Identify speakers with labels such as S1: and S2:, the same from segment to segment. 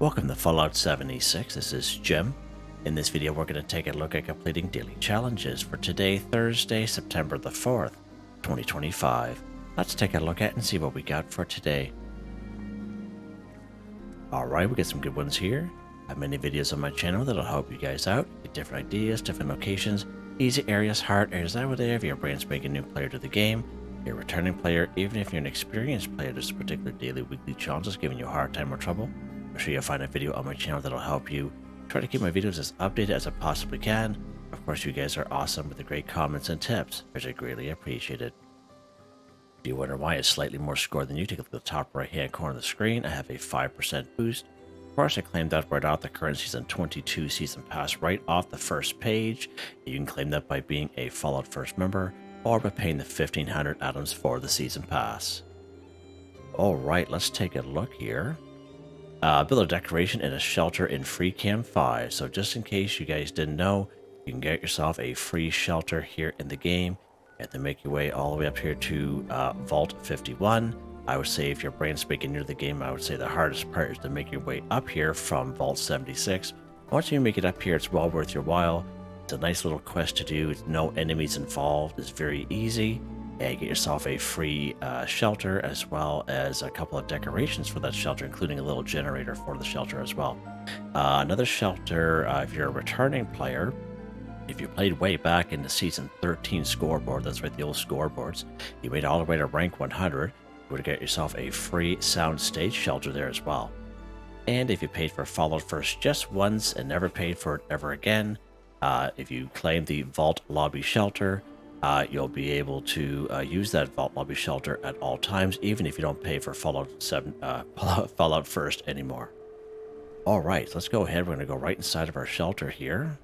S1: Welcome to Fallout 76. This is Jim. In this video, we're going to take a look at completing daily challenges for today, Thursday, September the 4th, 2025. Let's take a look at and see what we got for today. Alright, we got some good ones here. I have many videos on my channel that'll help you guys out. Get different ideas, different locations, easy areas, hard areas, that way there if you're a brand spanking new player to the game. You're a returning player, even if you're an experienced player, this particular daily, weekly challenge is giving you a hard time or trouble. I'm sure you'll find a video on my channel that'll help you. Try to keep my videos as updated as I possibly can. Of course, you guys are awesome with the great comments and tips, which I greatly appreciate it. If you wonder why it's slightly more score than you, take a look at the top right hand corner of the screen. I have a 5% boost. Of course, I claimed that right off the current season 22 season pass right off the first page. You can claim that by being a Fallout First member or by paying the 1500 atoms for the season pass. Alright, let's take a look here. Build a decoration in a shelter in Free Cam 5. So just in case you guys didn't know, you can get yourself a free shelter here in the game. You have to make your way all the way up here to Vault 51. I would say if you're brand spanking new to the game, I would say the hardest part is to make your way up here from Vault 76. Once you make it up here, it's well worth your while. It's a nice little quest to do. It's no enemies involved. It's very easy. And you get yourself a free shelter as well as a couple of decorations for that shelter, including a little generator for the shelter as well. Another shelter, if you're a returning player, if you played way back in the Season 13 scoreboard, that's right, the old scoreboards, you made it all the way to rank 100, you would get yourself a free soundstage shelter there as well. And if you paid for Fallout First just once and never paid for it ever again, if you claim the Vault Lobby Shelter, you'll be able to use that Vault Lobby Shelter at all times, even if you don't pay for Fallout First anymore. All right, let's go ahead. We're going to go right inside of our shelter here.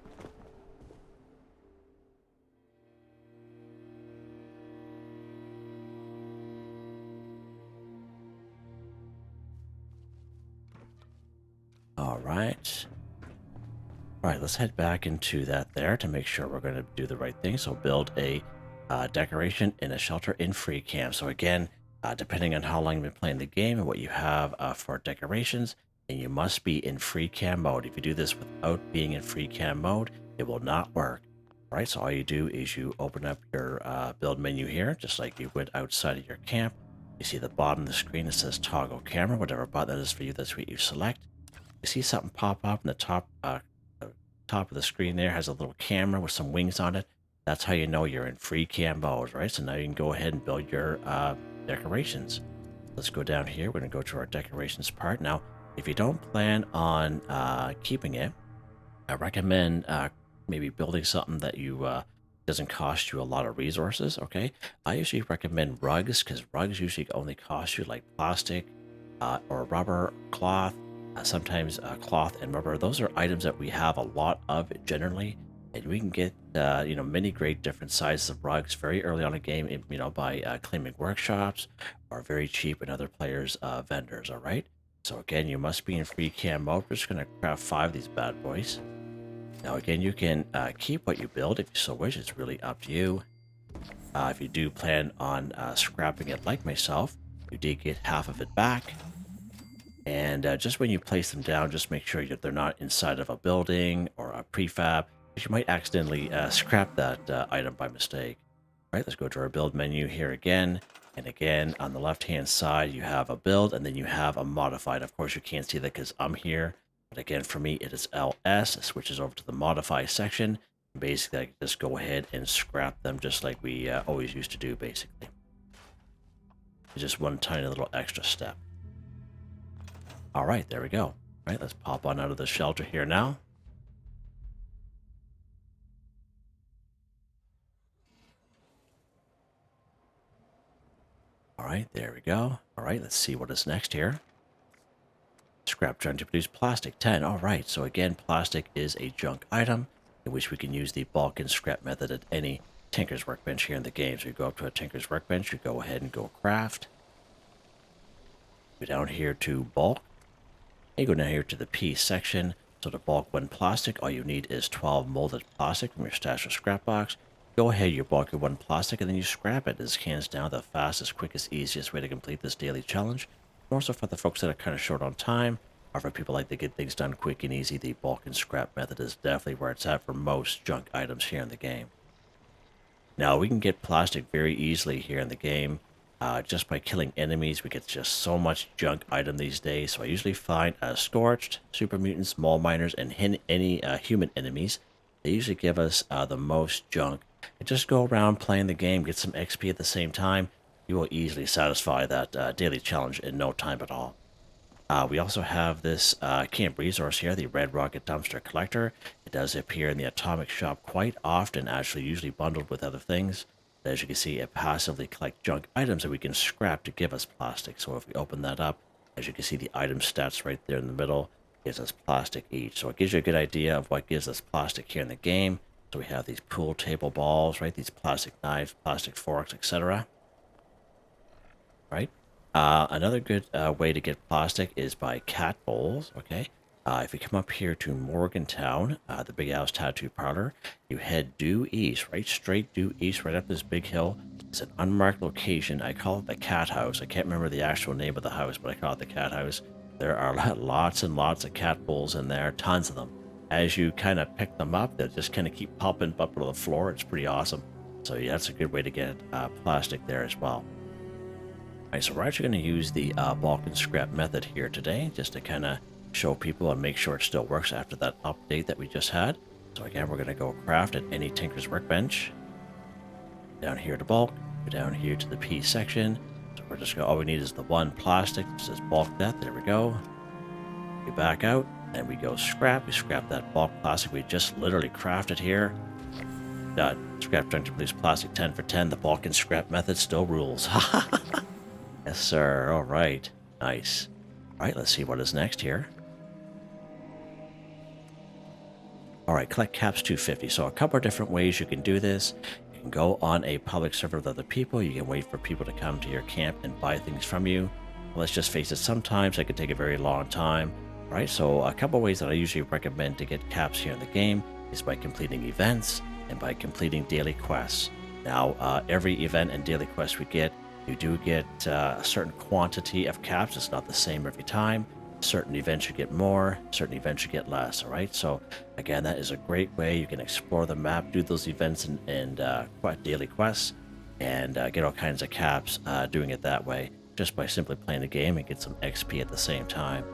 S1: All right. All right, let's head back into that there to make sure we're going to do the right thing. So build a decoration in a shelter in Free Camp. So again, depending on how long you've been playing the game and what you have for decorations, and you must be in Free Cam mode. If you do this without being in Free Cam mode, it will not work. All right, so all you do is you open up your build menu here, just like you would outside of your camp. You see the bottom of the screen that says toggle camera, whatever button that is for you, that's what you select. You see something pop up in the top of the screen there has a little camera with some wings on it. That's how you know you're in Free Cam mode, right? So now you can go ahead and build your decorations. Let's go down here. We're going to go to our decorations part. Now, if you don't plan on keeping it, I recommend maybe building something that you doesn't cost you a lot of resources, okay? I usually recommend rugs, because rugs usually only cost you like plastic or rubber, cloth, sometimes cloth and rubber. Those are items that we have a lot of generally, and we can get many great different sizes of rugs very early on in the game, by claiming workshops or very cheap in other players vendors. All right, so again, you must be in Free Cam mode. We're just going to craft 5 of these bad boys. Now again, you can keep what you build if you so wish. It's really up to you. If you do plan on scrapping it like myself, you did get half of it back. And just when you place them down, just make sure that they're not inside of a building or a prefab, because you might accidentally scrap that item by mistake. All right, let's go to our build menu here again. And again, on the left-hand side, you have a build, and then you have a modified. Of course, you can't see that because I'm here. But again, for me, it is LS. It switches over to the modify section. And basically, I can just go ahead and scrap them just like we always used to do, basically. It's just one tiny little extra step. All right, there we go. All right, let's pop on out of the shelter here now. All right, there we go. All right, let's see what is next here. Scrap junk to produce plastic, 10. All right, so again, plastic is a junk item in which we can use the bulk and scrap method at any Tinker's Workbench here in the game. So you go up to a Tinker's Workbench, you go ahead and go craft. Go down here to bulk. You go down here to the P section. So to bulk 1 plastic, all you need is 12 molded plastic from your stash or scrap box. Go ahead, you bulk your 1 plastic, and then you scrap it. This is hands down the fastest, quickest, easiest way to complete this daily challenge. More so for the folks that are kind of short on time, or for people like to get things done quick and easy, the bulk and scrap method is definitely where it's at for most junk items here in the game. Now, we can get plastic very easily here in the game. Just by killing enemies, we get just so much junk item these days. So I usually find Scorched, Super Mutants, Mole Miners, and any human enemies. They usually give us the most junk. And just go around playing the game, get some XP at the same time. You will easily satisfy that daily challenge in no time at all. We also have this camp resource here, the Red Rocket Dumpster Collector. It does appear in the Atomic Shop quite often, actually, usually bundled with other things. As you can see, it passively collects junk items that we can scrap to give us plastic. So if we open that up, as you can see, the item stats right there in the middle gives us plastic each. So it gives you a good idea of what gives us plastic here in the game. So we have these pool table balls, right? These plastic knives, plastic forks, etc. Right? Another good way to get plastic is by cat bowls, okay? If you come up here to Morgantown, the Big Al's Tattoo Parlor, you head due east, right straight due east, right up this big hill. It's an unmarked location. I call it the Cat House. I can't remember the actual name of the house, but I call it the Cat House. There are lots and lots of cat bowls in there, tons of them. As you kind of pick them up, they just kind of keep popping up to the floor. It's pretty awesome. So yeah, that's a good way to get plastic there as well. Alright, so we're actually going to use the bulk and scrap method here today, just to kind of show people and make sure it still works after that update that we just had. So again, we're going to go craft at any Tinker's Workbench. Down here to bulk, go down here to the P section. So we're just going, all we need is the one plastic. It says bulk that, there we go. We back out, and we go scrap. We scrap that bulk plastic we just literally crafted here. Scrap junk to produce plastic 10 for 10. The bulk and scrap method still rules. Yes, sir. All right. Nice. All right, let's see what is next here. All right, collect caps 250. So a couple of different ways you can do this. You can go on a public server with other people. You can wait for people to come to your camp and buy things from you. Let's just face it, sometimes it can take a very long time. All right, so a couple of ways that I usually recommend to get caps here in the game is by completing events and by completing daily quests. Now, every event and daily quest we get, you do get a certain quantity of caps. It's not the same every time. Certain events you get more, certain events you get less, all right? So, again, that is a great way. You can explore the map, do those events and daily quests, and get all kinds of caps doing it that way, just by simply playing the game and get some XP at the same time.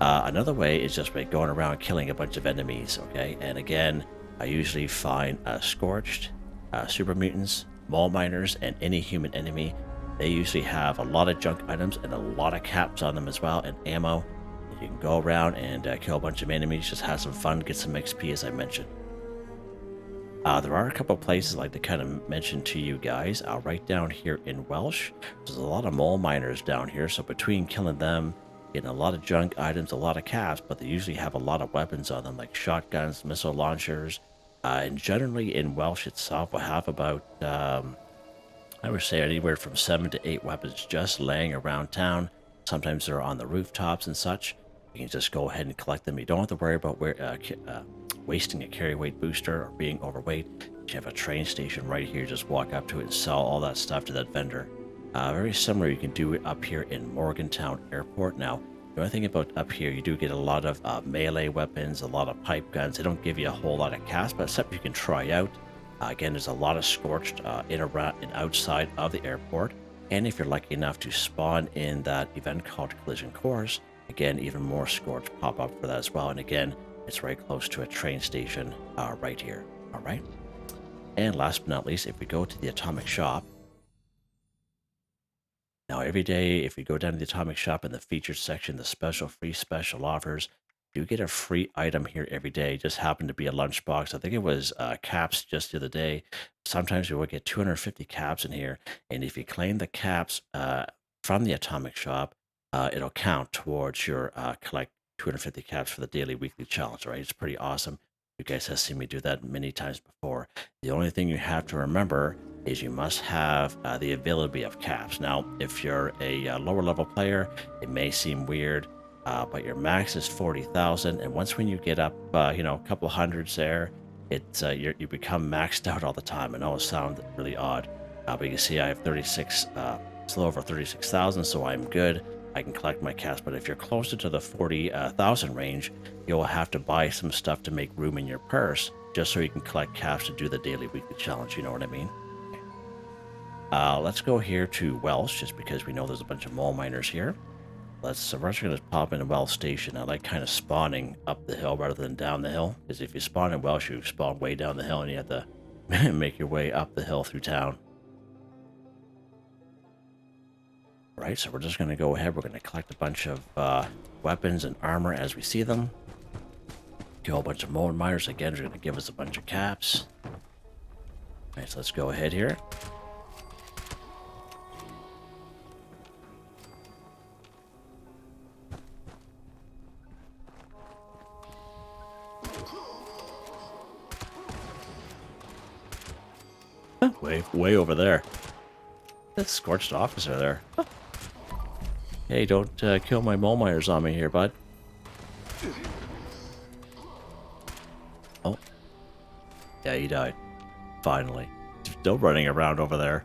S1: Another way is just by going around killing a bunch of enemies, okay? And again, I usually find Scorched, Super Mutants, Mole Miners, and any human enemy. They usually have a lot of junk items and a lot of caps on them as well, and ammo. You can go around and kill a bunch of enemies, just have some fun, get some XP as I mentioned. There are a couple of places I'd like to kind of mention to you guys. Right down here in Welsh, there's a lot of Mole Miners down here, so between killing them, getting a lot of junk items, a lot of caps, but they usually have a lot of weapons on them, like shotguns, missile launchers, and generally in Welsh itself, we'll have about... I would say anywhere from 7 to 8 weapons just laying around town. Sometimes they're on the rooftops and such. You can just go ahead and collect them. You don't have to worry about wasting a carry weight booster or being overweight. You have a train station right here. Just walk up to it and sell all that stuff to that vendor. Very similar, you can do it up here in Morgantown Airport. Now, the only thing about up here, you do get a lot of melee weapons, a lot of pipe guns. They don't give you a whole lot of caps, but except you can try out. Again, there's a lot of Scorched in and outside of the airport. And if you're lucky enough to spawn in that event called Collision Course, again, even more Scorched pop up for that as well. And again, it's right close to a train station right here. All right. And last but not least, if we go to the Atomic Shop. Now, every day, if you go down to the Atomic Shop in the featured section, the free special offers, you get a free item here every day. Just happened to be a lunchbox. I think it was caps just the other day. Sometimes you will get 250 caps in here. And if you claim the caps from the Atomic Shop, it'll count towards your collect 250 caps for the daily, weekly challenge, right? It's pretty awesome. You guys have seen me do that many times before. The only thing you have to remember is you must have the availability of caps. Now, if you're a lower level player, it may seem weird. But your max is 40,000, and once when you get up, a couple of hundreds there, it's you become maxed out all the time. I know it sounds really odd, but you can see I have 36, it's a little over 36,000, so I'm good. I can collect my caps. But if you're closer to the 40,000 range, you'll have to buy some stuff to make room in your purse, just so you can collect caps to do the daily weekly challenge. You know what I mean? Let's go here to Welsh, just because we know there's a bunch of mole miners here. We're just going to pop in a Welsh station. I like kind of spawning up the hill rather than down the hill, because if you spawn in Welsh, you spawn way down the hill, and you have to make your way up the hill through town. Right, so we're just going to go ahead. We're going to collect a bunch of weapons and armor as we see them. Kill a bunch of mole miners. Again, they're going to give us a bunch of caps. Alright, so let's go ahead here. Way over there. That scorched officer there. Hey, don't kill my mole miners on me here, bud. Oh. Yeah, he died. Finally. Still running around over there.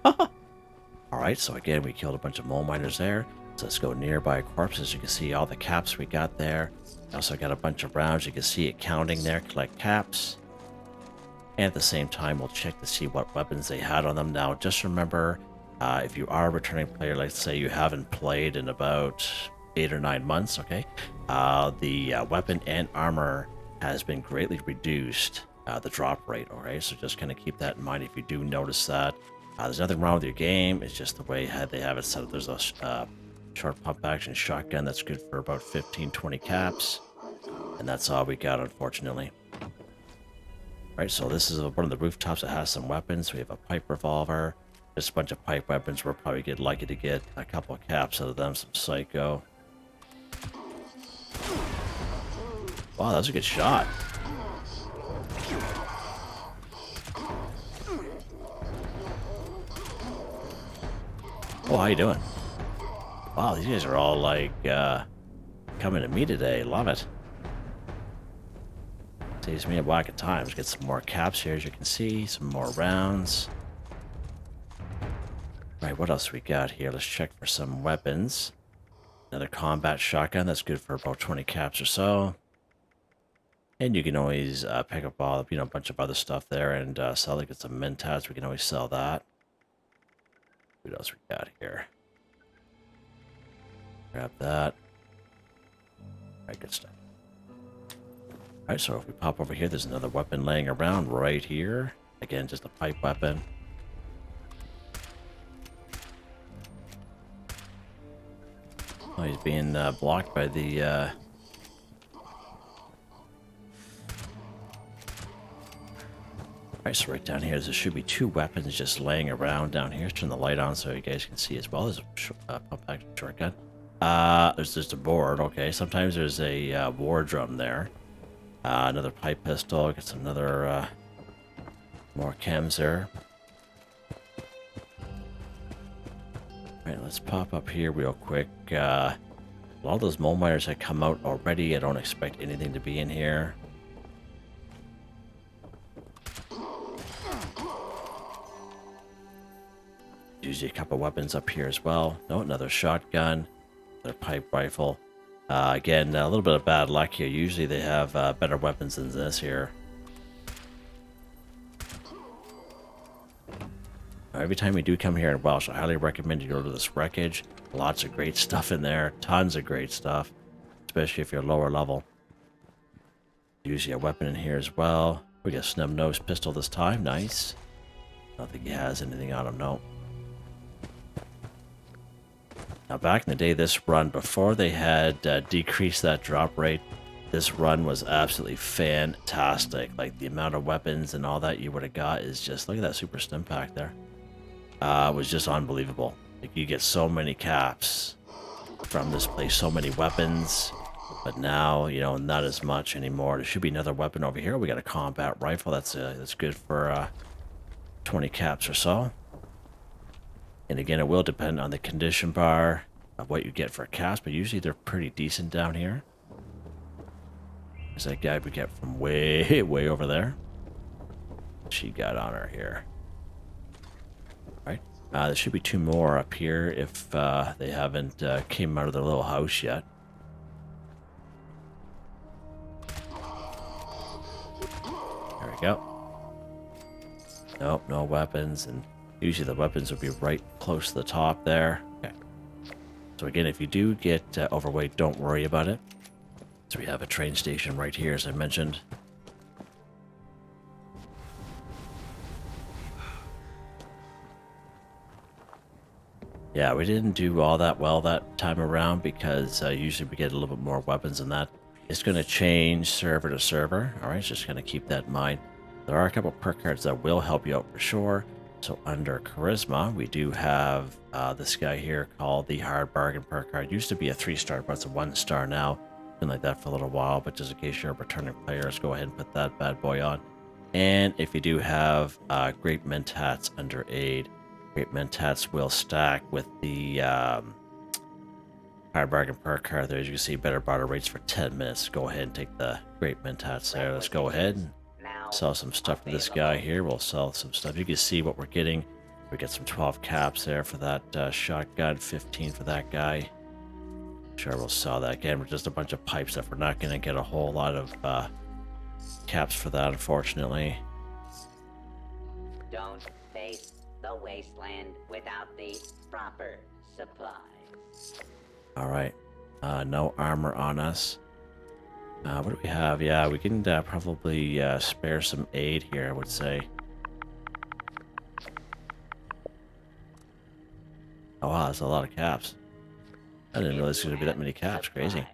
S1: Alright, so again, we killed a bunch of mole miners there. So let's go nearby corpses. You can see all the caps we got there. We also got a bunch of rounds. You can see it counting there. Collect caps. And at the same time, we'll check to see what weapons they had on them. Now, just remember, if you are a returning player, let's say you haven't played in about 8 or 9 months, okay, the weapon and armor has been greatly reduced, the drop rate, all right? So just kind of keep that in mind if you do notice that. There's nothing wrong with your game. It's just the way they have it set up. There's a short pump action shotgun that's good for about 15-20 caps. And that's all we got, unfortunately. Right, so this is one of the rooftops that has some weapons. We have a pipe revolver, just a bunch of pipe weapons. We'll probably get lucky to get a couple of caps out of them, some psycho. Wow, that was a good shot. Oh, how you doing? Wow, these guys are all like coming to me today. Love it. Saves me a whack of time. Let's get some more caps here, as you can see. Some more rounds. Right, what else we got here? Let's check for some weapons. Another combat shotgun. That's good for about 20 caps or so. And you can always pick up all, a bunch of other stuff there and sell it. Get some mentats. We can always sell that. What else we got here? Grab that. Alright, good stuff. Alright, so if we pop over here, there's another weapon laying around right here. Again, just a pipe weapon. Oh, he's being blocked by the... Alright, so right down here, there should be 2 weapons just laying around down here. Let's turn the light on so you guys can see as well. There's a pump action shotgun. There's just a board, okay. Sometimes there's a war drum there. Another pipe pistol. Get some another more chems there. Alright, let's pop up here real quick. A lot of those mole miners had come out already. I don't expect anything to be in here. Usually a couple weapons up here as well. No, another shotgun. Another pipe rifle. Again, a little bit of bad luck here. Usually they have better weapons than this here. Every time we do come here in Welsh, I highly recommend you go to this wreckage. Lots of great stuff in there. Tons of great stuff. Especially if you're lower level. Usually a weapon in here as well. We got a snub-nosed pistol this time. Nice. I don't think he has anything on him, no. Now, back in the day, this run, before they had decreased that drop rate, this run was absolutely fantastic. Like, the amount of weapons and all that you would have got is just... Look at that super stim pack there. It was just unbelievable. Like, you get so many caps from this place, so many weapons. But now, not as much anymore. There should be another weapon over here. We got a combat rifle. That's good for 20 caps or so. And again, it will depend on the condition bar of what you get for caps, but usually they're pretty decent down here. There's that guy we get from way over there. She got on her here. Right. There should be 2 more up here if they haven't came out of their little house yet. There we go. Nope, no weapons, and usually the weapons would be right close to the top there. Okay. So again, if you do get overweight, don't worry about it. So we have a train station right here, as I mentioned. Yeah, we didn't do all that well that time around because usually we get a little bit more weapons than that. It's going to change server to server. All right, just going to keep that in mind. There are a couple perk cards that will help you out for sure. So under Charisma, we do have this guy here called the Hard Bargain perk card. Used to be a 3-star, but it's a 1-star now. Been like that for a little while, but just in case you're a returning player, let's go ahead and put that bad boy on. And if you do have Great Mentats under Aid, Great Mentats will stack with the Hard Bargain perk card there. As you can see, better barter rates for 10 minutes. Go ahead and take the Great Mentats there. Let's go ahead and sell some stuff to this guy here. We'll sell some stuff. You can see what we're getting. We get some 12 caps there for that shotgun, 15 for that guy. Sure, we'll sell that again. We're just a bunch of pipe stuff. We're not going to get a whole lot of caps for that, unfortunately.
S2: Don't face the wasteland without the proper supplies.
S1: All right. No armor on us. What do we have? Yeah, we can probably spare some aid here, I would say. Oh wow, that's a lot of caps. I didn't realize there was going to be that many caps. Crazy.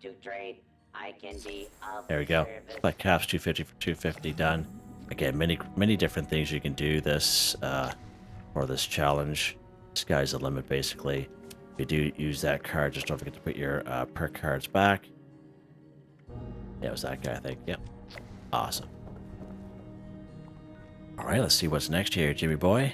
S2: To trade, I can be of
S1: There we go.
S2: service.
S1: Like caps, 250 for 250 done. Again, many different things you can do this for this challenge. Sky's the limit, basically. If you do use that card, just don't forget to put your perk cards back. Yeah, it was that guy, I think. Yep. Awesome. All right, let's see what's next here, Jimmy boy.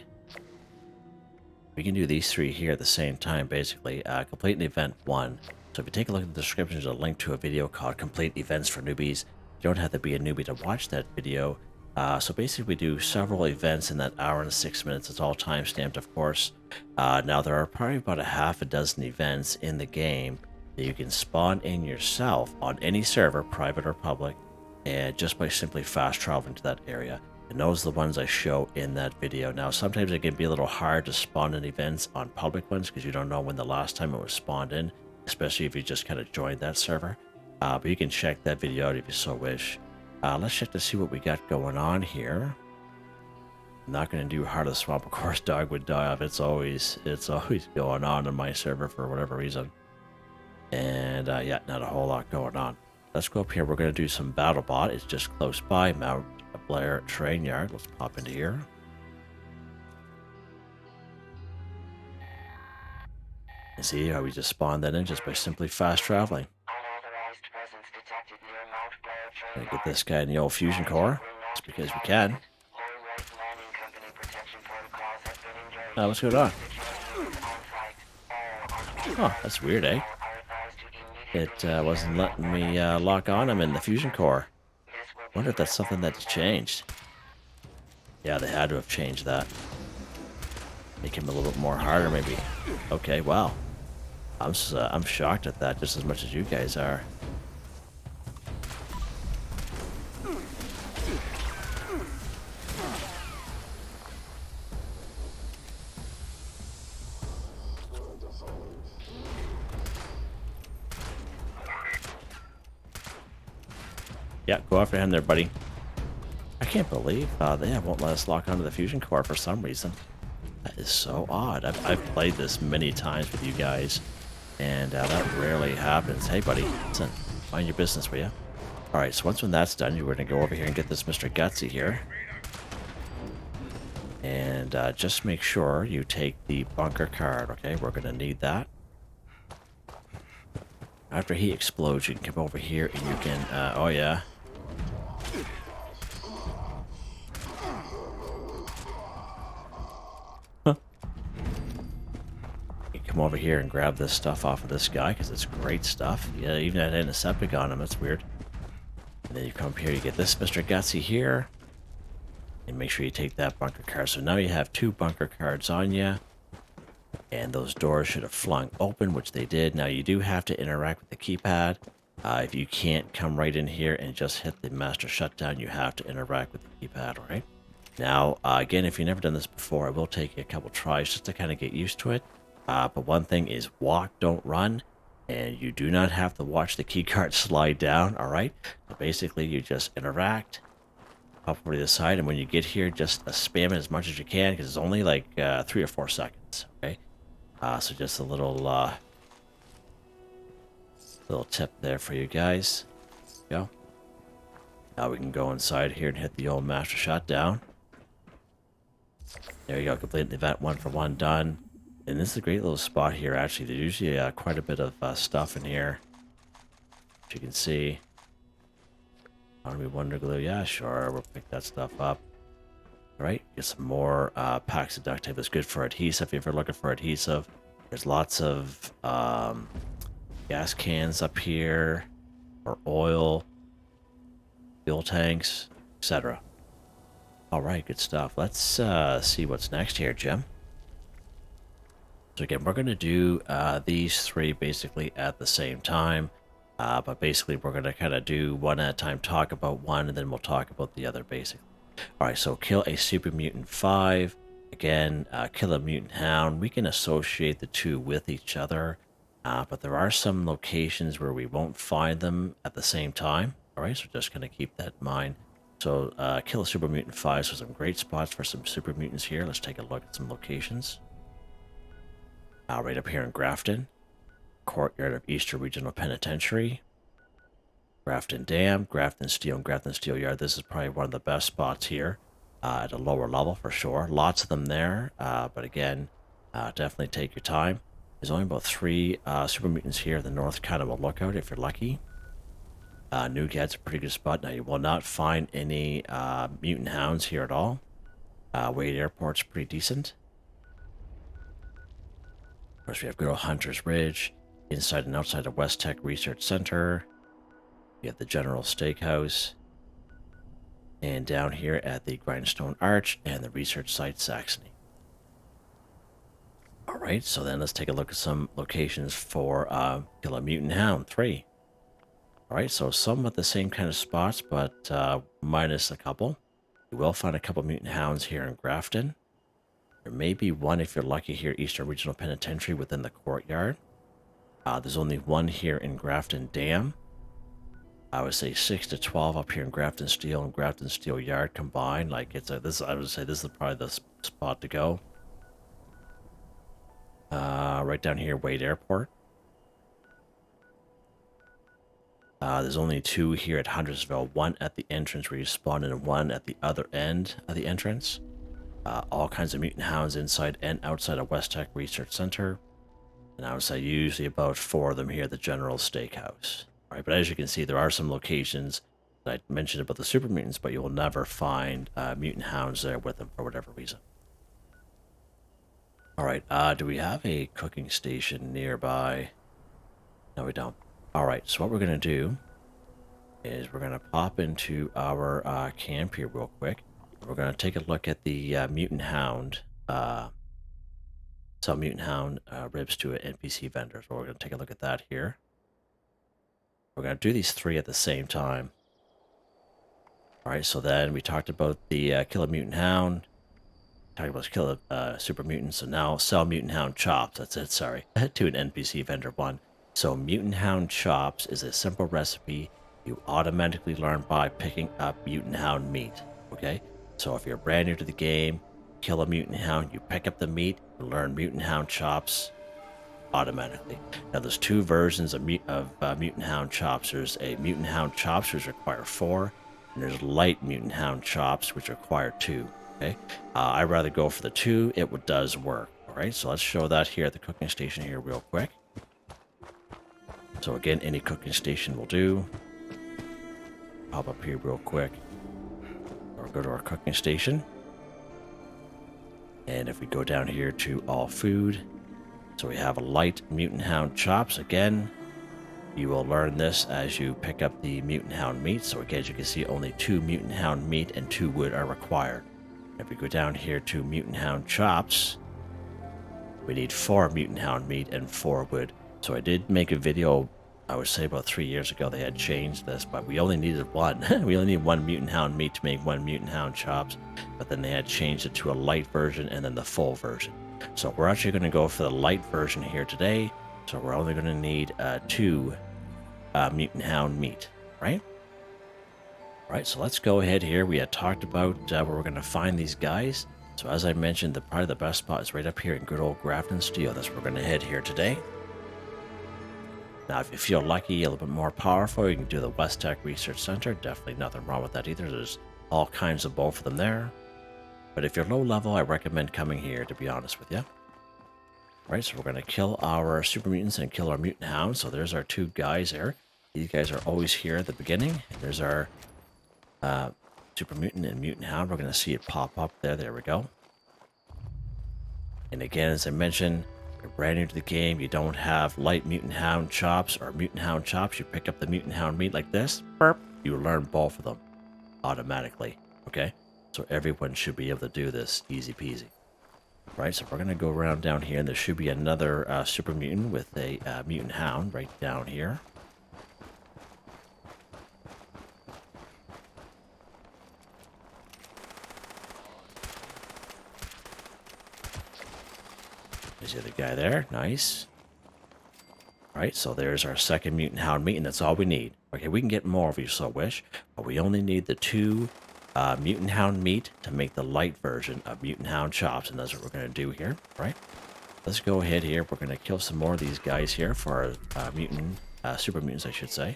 S1: We can do these 3 here at the same time, basically. Complete an event 1. So if you take a look at the description, there's a link to a video called Complete Events for Newbies. You don't have to be a newbie to watch that video. So basically, we do several events in that hour and 6 minutes. It's all time-stamped, of course. Now, there are probably about a half a dozen events in the game that you can spawn in yourself on any server, private or public, and just by simply fast traveling to that area. And those are the ones I show in that video. Now, sometimes it can be a little hard to spawn in events on public ones because you don't know when the last time it was spawned in, especially if you just kind of joined that server. But you can check that video out if you so wish. Let's check to see what we got going on here. I'm not going to do Heart of the Swamp, of course. Dog would die off. It's always going on my server for whatever reason. And yeah, not a whole lot going on. Let's go up here. We're going to do some BattleBot. It's just close by Mount Blair Train Yard. Let's pop into here. And see how we just spawned that in just by simply fast traveling. Gonna get this guy in the old fusion core, just because we can. What's going on? Oh, that's weird, eh? It wasn't letting me lock on him in the fusion core. Wonder if that's something that's changed. Yeah, they had to have changed that. Make him a little bit more harder, maybe. Okay, wow. I'm shocked at that just as much as you guys are. Yeah, go after him there, buddy. I can't believe they won't let us lock onto the fusion core for some reason. That is so odd. I've played this many times with you guys, and that rarely happens. Hey, buddy, listen, mind your business, will you? All right, so when that's done, we're going to go over here and get this Mr. Gutsy here. And just make sure you take the bunker card, okay? We're going to need that. After he explodes, you can come over here and you can, oh yeah. Huh. You can come over here and grab this stuff off of this guy, because it's great stuff. Yeah, even had antiseptic on him, that's weird. And then you come up here, you get this Mr. Gutsy here. And make sure you take that bunker card. So now you have 2 bunker cards on you. And those doors should have flung open, which they did. Now you do have to interact with the keypad. If you can't come right in here and just hit the master shutdown, you have to interact with the keypad, all right? Now, again, if you've never done this before, it will take you a couple tries just to kind of get used to it. But one thing is walk, don't run. And you do not have to watch the key card slide down, all right? So basically, you just interact, up over to the side, and when you get here, just spam it as much as you can, because it's only like 3 or 4 seconds, okay? So just a little tip there for you guys. Go. Now we can go inside here and hit the old master shutdown. There you go, complete the event 1 for 1 done. And this is a great little spot here, actually. There's usually quite a bit of stuff in here. As you can see. Army Wonder Glue, yeah, sure, we'll pick that stuff up. Alright, get some more packs of duct tape. That's good for adhesive if you're looking for adhesive. There's lots of gas cans up here, or oil, fuel tanks, etc. Alright, good stuff. Let's see what's next here, Jim. So again, we're going to do these 3 basically at the same time. But basically, we're going to kind of do one at a time, talk about one, and then we'll talk about the other, basically. Alright, so kill a Super Mutant 5. Again, kill a Mutant Hound. We can associate the 2 with each other. But there are some locations where we won't find them at the same time. Alright, so just going to keep that in mind. So, kill a Super Mutant 5. So some great spots for some Super Mutants here. Let's take a look at some locations. Right up here in Grafton. Courtyard of Easter Regional Penitentiary. Grafton Dam, Grafton Steel, and Grafton Steel Yard. This is probably one of the best spots here at a lower level for sure. Lots of them there, but again, definitely take your time. There's only about 3 Super Mutants here in the north kind of a lookout if you're lucky. Newgat's a pretty good spot. Now, you will not find any Mutant Hounds here at all. Wade Airport's pretty decent. Of course, we have good old Hunter's Ridge, inside and outside of West Tech Research Center. We have the General Steakhouse. And down here at the Grindstone Arch and the Research Site Saxony. Alright, so then let's take a look at some locations for Kill a Mutant Hound 3. Alright, so somewhat the same kind of spots, but minus a couple. You will find a couple Mutant Hounds here in Grafton. There may be one, if you're lucky, here Eastern Regional Penitentiary within the courtyard. There's only one here in Grafton Dam. I would say 6 to 12 up here in Grafton Steel and Grafton Steel Yard combined. Like I would say this is probably the spot to go. Right down here, Wade Airport. There's only 2 here at Huntersville. One at the entrance where you spawn in, and one at the other end of the entrance. All kinds of Mutant Hounds inside and outside of West Tech Research Center. And I would say usually about 4 of them here at the General Steakhouse. All right, but as you can see, there are some locations that I mentioned about the Super Mutants, but you will never find Mutant Hounds there with them for whatever reason. All right, do we have a cooking station nearby? No, we don't. All right, so what we're going to do is we're going to pop into our camp here real quick. We're going to take a look at the Mutant Hound, sell Mutant Hound ribs to an NPC vendor. So we're going to take a look at that here. We're going to do these 3 at the same time. All right, so then we talked about the kill a Mutant Hound. Talked about kill a Super Mutant. So now sell Mutant Hound chops. That's it, sorry. To an NPC vendor 1. So Mutant Hound chops is a simple recipe you automatically learn by picking up Mutant Hound meat. Okay? So if you're brand new to the game, kill a Mutant Hound, you pick up the meat, and learn Mutant Hound chops automatically. Now there's 2 versions of Mutant Hound chops. There's a Mutant Hound chops which require 4, and there's light Mutant Hound chops which require 2. Okay, I'd rather go for the 2. It does work. All right, so let's show that here at the cooking station here real quick. So again, any cooking station will do. Pop up here real quick. Or go to our cooking station. And if we go down here to all food, so we have a light Mutant Hound chops. Again, you will learn this as you pick up the Mutant Hound meat. So again, as you can see, only 2 Mutant Hound meat and 2 wood are required. If we go down here to Mutant Hound chops, we need 4 Mutant Hound meat and 4 wood. So I did make a video, I would say about 3 years ago, they had changed this, but we only needed 1. We only need 1 Mutant Hound meat to make 1 Mutant Hound chops, but then they had changed it to a light version and then the full version. So we're actually going to go for the light version here today. So we're only going to need 2 Mutant Hound meat, right? All right, so let's go ahead here. We had talked about where we're going to find these guys. So as I mentioned, probably the best spot is right up here in good old Grafton Steel. That's where we're going to head here today. Now, if you feel lucky, a little bit more powerful, you can do the West Tech Research Center. Definitely nothing wrong with that either. There's all kinds of both of them there. But if you're low level, I recommend coming here, to be honest with you. All right, so we're going to kill our super mutants and kill our mutant hounds. So there's our 2 guys there. These guys are always here at the beginning. There's our super mutant and mutant hound. We're going to see it pop up there. There we go. And again, as I mentioned, you're brand new to the game. You don't have light mutant hound chops or mutant hound chops. You pick up the mutant hound meat like this. Burp. You learn both of them automatically. Okay? So everyone should be able to do this easy peasy. Right, so we're going to go around down here, and there should be another super mutant with a mutant hound right down here. There's the other guy there. Nice. All right, so there's our second mutant hound meat, and that's all we need. Okay, we can get more if you so wish, but we only need the 2 mutant hound meat to make the light version of mutant hound chops, and that's what we're going to do here, right? Let's go ahead here. We're going to kill some more of these guys here for our super mutants, I should say.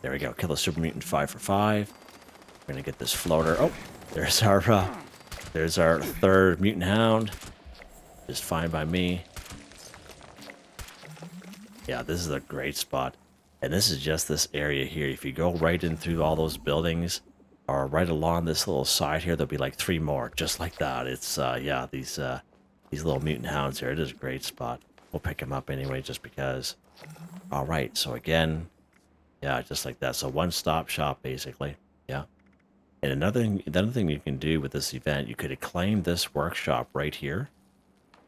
S1: There we go. Kill the super mutant 5 for 5. We're going to get this floater. Oh, there's our 3rd mutant hound. Just fine by me. Yeah, this is a great spot. And this is just this area here. If you go right in through all those buildings, or right along this little side here, there'll be like 3 more, just like that. It's, yeah, these little mutant hounds here. It is a great spot. We'll pick them up anyway, just because. All right, so again, yeah, just like that. So one-stop shop, basically. Yeah. And another thing you can do with this event, you could claim this workshop right here.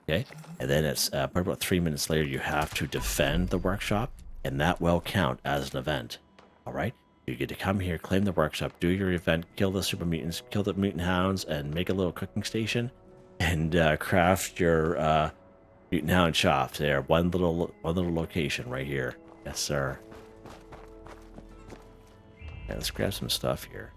S1: Okay, and then it's probably about 3 minutes later, you have to defend the workshop, and that will count as an event. All right, you get to come here, claim the workshop, do your event, kill the super mutants, kill the mutant hounds, and make a little cooking station, and craft your mutant hound chops. There, one little location right here. Yes, sir. Yeah, let's grab some stuff here.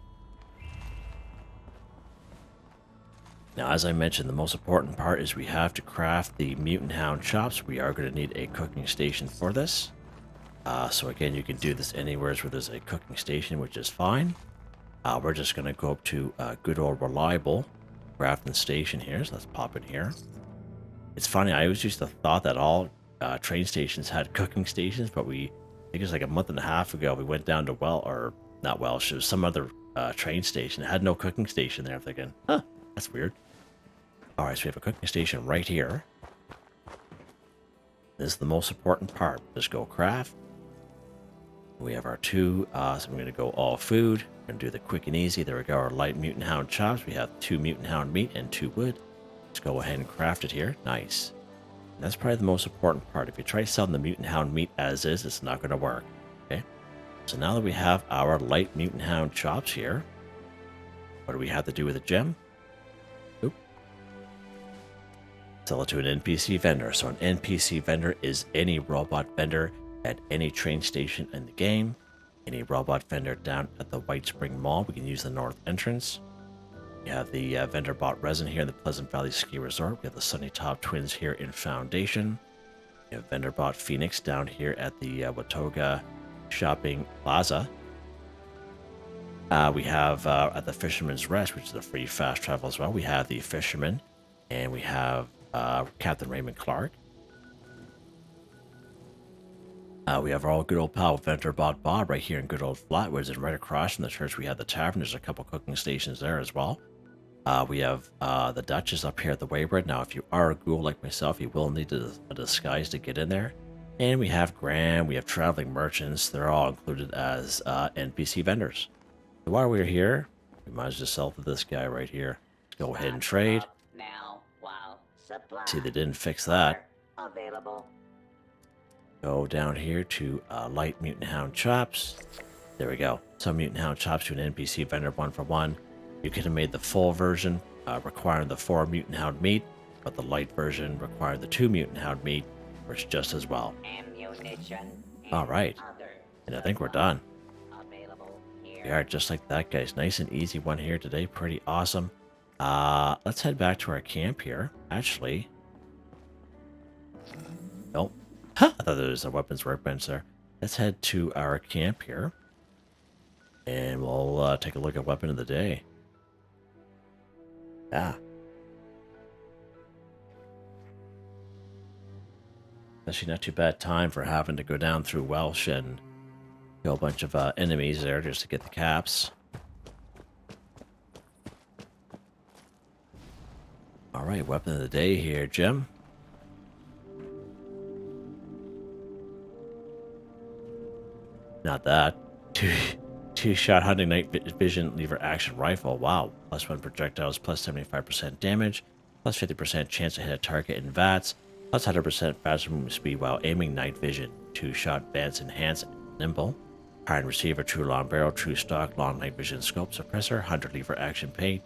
S1: Now, as I mentioned, the most important part is we have to craft the mutant hound chops. We are going to need a cooking station for this. So again, you can do this anywhere where there's a cooking station, which is fine. We're just going to go up to good old reliable crafting station here. So let's pop in here. It's funny, I always used to thought that all train stations had cooking stations, but I think it was like a month and a half ago, we went down to not Welsh, it was some other train station. It had no cooking station there. I'm thinking, huh, that's weird. All right, so we have a cooking station right here. This is the most important part. Just go craft. We have our 2, so I'm going to go all food. We're going to do the quick and easy. There we go, our light mutant hound chops. We have 2 mutant hound meat and 2 wood. Let's go ahead and craft it here. Nice. And that's probably the most important part. If you try selling the mutant hound meat as is, it's not going to work. Okay. So now that we have our light mutant hound chops here, what do we have to do with a gem? Oop. Sell it to an NPC vendor. So an NPC vendor is any robot vendor at any train station in the game. Any robot vendor down at the White Spring Mall. We can use the north entrance. We have the vendor bought resin here in the Pleasant Valley Ski Resort. We have the Sunny Top Twins here in Foundation. We have vendor bought Phoenix down here at the Watoga Shopping Plaza. We have at the Fisherman's Rest, which is a free fast travel as well. We have the Fisherman, and we have Captain Raymond Clark. We have our old good old pal vendor bought Bob right here in good old Flatwoods, and right across from the church we have the tavern. There's a couple cooking stations there as well. We have the Duchess up here at the Waywarner. Now, if you are a ghoul like myself, you will need a disguise to get in there. And we have Graham, we have traveling merchants. They're all included as NPC vendors. So while we're here, We might as well sell to this guy right here. Go ahead and trade.
S2: Now, while supplies
S1: See, they didn't fix that.
S2: are available.
S1: Go down here to light mutant hound chops. There we go. Some mutant hound chops to an NPC vendor 1-for-1. You could have made the full version requiring the 4 mutant hound meat, but the light version required the 2 mutant hound meat, works just as well.
S2: Ammunition.
S1: All right, and I think we're done.
S2: Available here.
S1: We are just like that, guys. Nice and easy one here today. Pretty awesome. Let's head back to our camp here. Actually, nope. I thought there was a weapons workbench there. Let's head to our camp here, and we'll take a look at weapon of the day. Yeah. Actually, not too bad time for having to go down through Welsh and kill a bunch of enemies there just to get the caps. All right, weapon of the day here, Jim. Not that. Two-shot hunting night vision lever action rifle. Wow. +1 projectiles, +75% damage, +50% chance to hit a target in VATS, +100% faster movement speed while aiming night vision. 2-shot advance enhance nimble. Iron receiver, true long barrel, true stock, long night vision scope suppressor, 100 lever action paint.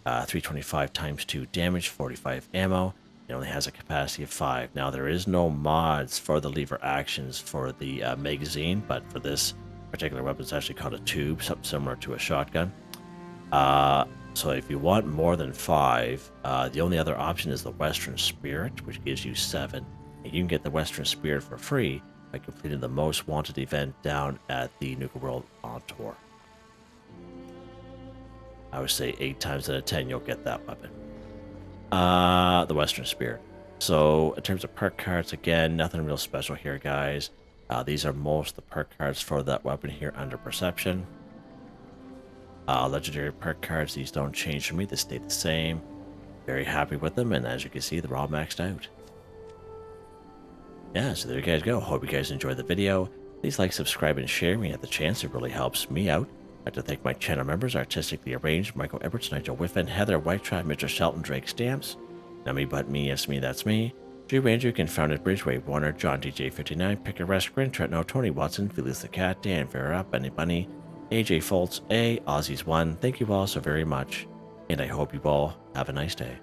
S1: 325 times 2 damage, 45 ammo. It only has a capacity of 5. Now, there is no mods for the lever actions for the magazine, but for this particular weapon, it's actually called a tube, something similar to a shotgun. So if you want more than 5, the only other option is the Western Spirit, which gives you 7. And you can get the Western Spirit for free by completing the Most Wanted event down at the Nuka World on tour. I would say 8 times out of 10 you'll get that weapon. The Western Spirit. So in terms of perk cards, again, nothing real special here, guys. These are most of the perk cards for that weapon here under Perception. Legendary perk cards, these don't change for me. They stay the same. Very happy with them, and as you can see, they're all maxed out. Yeah, so there you guys go. Hope you guys enjoyed the video. Please like, subscribe, and share when you have the chance. It really helps me out. I'd like to thank my channel members, Artistically Arranged, Michael Edwards, Nigel Wiffen, Heather, Whitetribe, Mr. Shelton, Drake Stamps, NotMeButMeYesMeThatsMe, G Ranger, Confoundedbridge, Waywarner, John DJ59, Picquerist, Gwen Trutnau, Tony Watson, FelixTheKat, Dan Ferreira, Bunny Bunny, AJ Foltz, Aussies1. Thank you all so very much, and I hope you all have a nice day.